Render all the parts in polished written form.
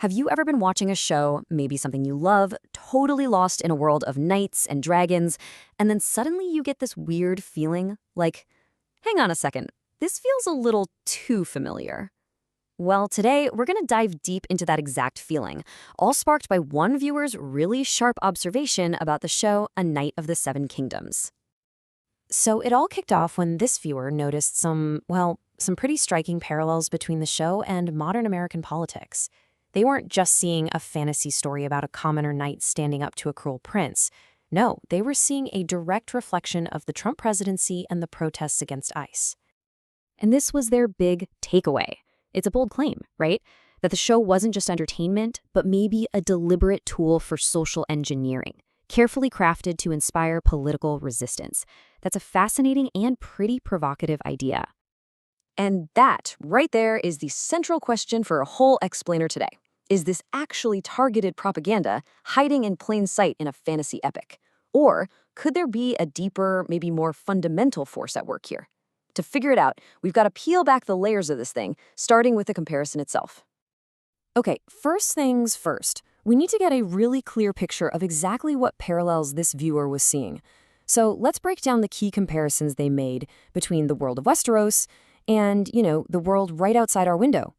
Have you ever been watching a show, maybe something you love, totally lost in a world of knights and dragons, and then suddenly you get this weird feeling like, hang on a second, this feels a little too familiar? Well, today we're going to dive deep into that exact feeling, all sparked by one viewer's really sharp observation about the show A Knight of the Seven Kingdoms. So it all kicked off when this viewer noticed some pretty striking parallels between the show and modern American politics. They weren't just seeing a fantasy story about a commoner knight standing up to a cruel prince. No, they were seeing a direct reflection of the Trump presidency and the protests against ICE. And this was their big takeaway. It's a bold claim, right? That the show wasn't just entertainment, but maybe a deliberate tool for social engineering, carefully crafted to inspire political resistance. That's a fascinating and pretty provocative idea. And that, right there, is the central question for a whole explainer today. Is this actually targeted propaganda hiding in plain sight in a fantasy epic? Or could there be a deeper, maybe more fundamental force at work here? To figure it out, we've got to peel back the layers of this thing, starting with the comparison itself. Okay, first things first, we need to get a really clear picture of exactly what parallels this viewer was seeing. So let's break down the key comparisons they made between the world of Westeros and, the world right outside our window.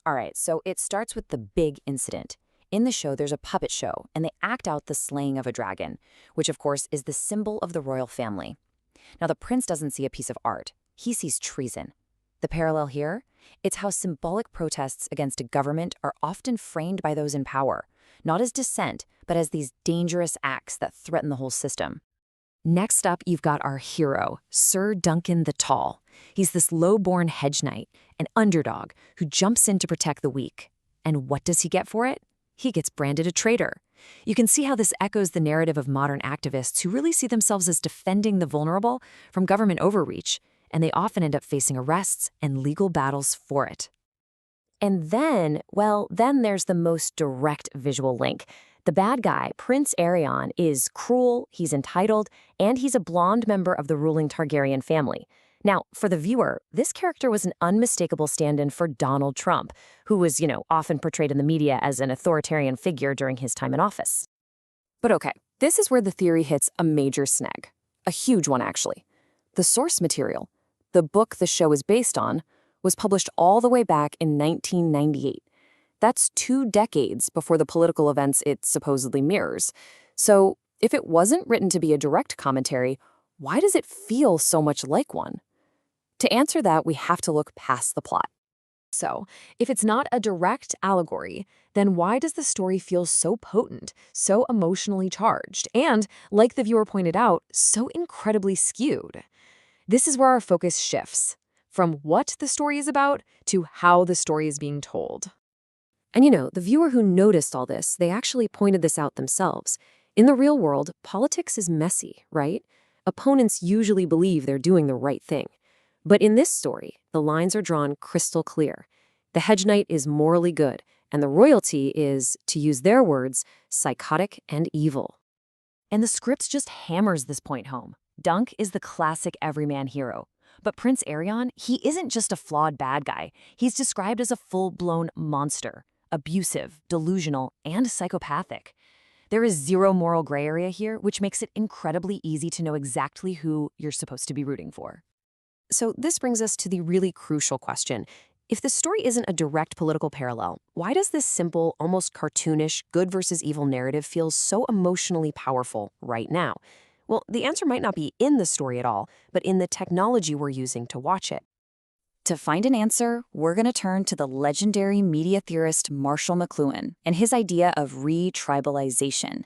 All right, so it starts with the big incident. In the show, there's a puppet show, and they act out the slaying of a dragon, which of course is the symbol of the royal family. Now, the prince doesn't see a piece of art. He sees treason. The parallel here? It's how symbolic protests against a government are often framed by those in power, not as dissent, but as these dangerous acts that threaten the whole system. Next up, you've got our hero, Sir Duncan the Tall. He's this low-born hedge knight, an underdog who jumps in to protect the weak. And what does he get for it? He gets branded a traitor. You can see how this echoes the narrative of modern activists who really see themselves as defending the vulnerable from government overreach, and they often end up facing arrests and legal battles for it. And then there's the most direct visual link. The bad guy, Prince Aerion, is cruel, he's entitled, and he's a blonde member of the ruling Targaryen family. Now, for the viewer, this character was an unmistakable stand-in for Donald Trump, who was, often portrayed in the media as an authoritarian figure during his time in office. But okay, this is where the theory hits a major snag. A huge one, actually. The source material, the book the show is based on, was published all the way back in 1998. That's 2 decades before the political events it supposedly mirrors. So, if it wasn't written to be a direct commentary, why does it feel so much like one? To answer that, we have to look past the plot. So, if it's not a direct allegory, then why does the story feel so potent, so emotionally charged, and, like the viewer pointed out, so incredibly skewed? This is where our focus shifts, from what the story is about to how the story is being told. And the viewer who noticed all this, they actually pointed this out themselves. In the real world, politics is messy, right? Opponents usually believe they're doing the right thing. But in this story, the lines are drawn crystal clear. The hedge knight is morally good, and the royalty is, to use their words, psychotic and evil. And the script just hammers this point home. Dunk is the classic everyman hero. But Prince Aerion, he isn't just a flawed bad guy. He's described as a full-blown monster, abusive, delusional, and psychopathic. There is zero moral gray area here, which makes it incredibly easy to know exactly who you're supposed to be rooting for. So this brings us to the really crucial question. If the story isn't a direct political parallel, why does this simple, almost cartoonish, good versus evil narrative feel so emotionally powerful right now? Well, the answer might not be in the story at all, but in the technology we're using to watch it. To find an answer, we're going to turn to the legendary media theorist Marshall McLuhan and his idea of re-tribalization.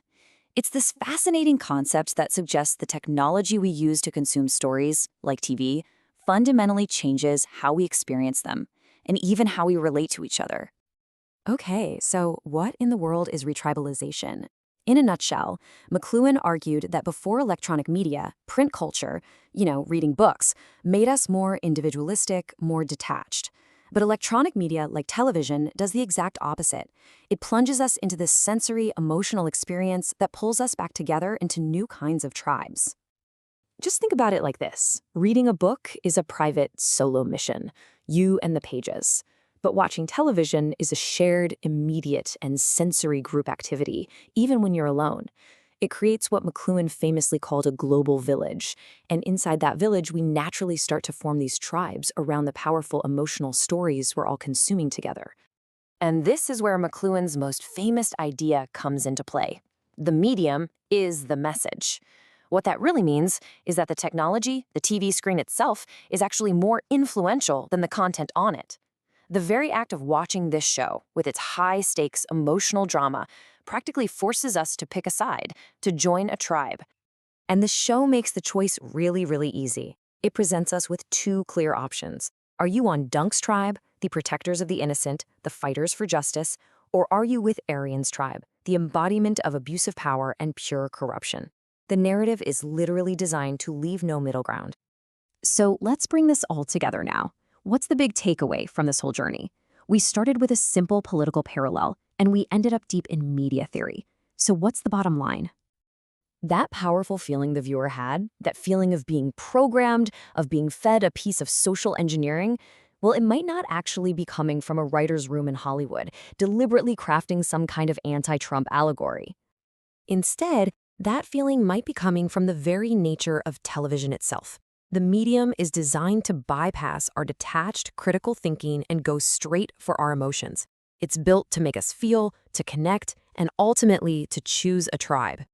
It's this fascinating concept that suggests the technology we use to consume stories, like TV, fundamentally changes how we experience them, and even how we relate to each other. Okay, so what in the world is retribalization? In a nutshell, McLuhan argued that before electronic media, print culture, reading books, made us more individualistic, more detached. But electronic media, like television, does the exact opposite. It plunges us into this sensory, emotional experience that pulls us back together into new kinds of tribes. Just think about it like this. Reading a book is a private, solo mission. You and the pages. But watching television is a shared, immediate, and sensory group activity, even when you're alone. It creates what McLuhan famously called a global village, and inside that village, we naturally start to form these tribes around the powerful emotional stories we're all consuming together. And this is where McLuhan's most famous idea comes into play. The medium is the message. What that really means is that the technology, the TV screen itself, is actually more influential than the content on it. The very act of watching this show, with its high-stakes emotional drama, practically forces us to pick a side, to join a tribe. And the show makes the choice really, really easy. It presents us with two clear options. Are you on Dunk's tribe, the protectors of the innocent, the fighters for justice, or are you with Arian's tribe, the embodiment of abusive power and pure corruption? The narrative is literally designed to leave no middle ground. So let's bring this all together now. What's the big takeaway from this whole journey? We started with a simple political parallel, and we ended up deep in media theory. So what's the bottom line? That powerful feeling the viewer had, that feeling of being programmed, of being fed a piece of social engineering, well, it might not actually be coming from a writer's room in Hollywood, deliberately crafting some kind of anti-Trump allegory. Instead, that feeling might be coming from the very nature of television itself. The medium is designed to bypass our detached, critical thinking and go straight for our emotions. It's built to make us feel, to connect, and ultimately to choose a tribe.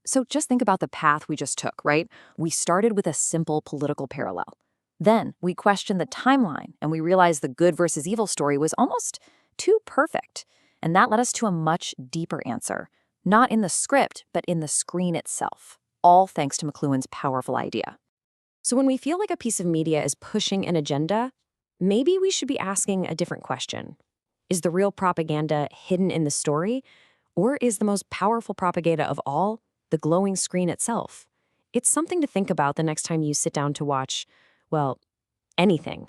So just think about the path we just took, right? We started with a simple political parallel. Then we questioned the timeline, and we realized the good versus evil story was almost too perfect. And that led us to a much deeper answer, not in the script, but in the screen itself, all thanks to McLuhan's powerful idea. So when we feel like a piece of media is pushing an agenda, maybe we should be asking a different question. Is the real propaganda hidden in the story? Or is the most powerful propaganda of all the glowing screen itself? It's something to think about the next time you sit down to watch, well, anything.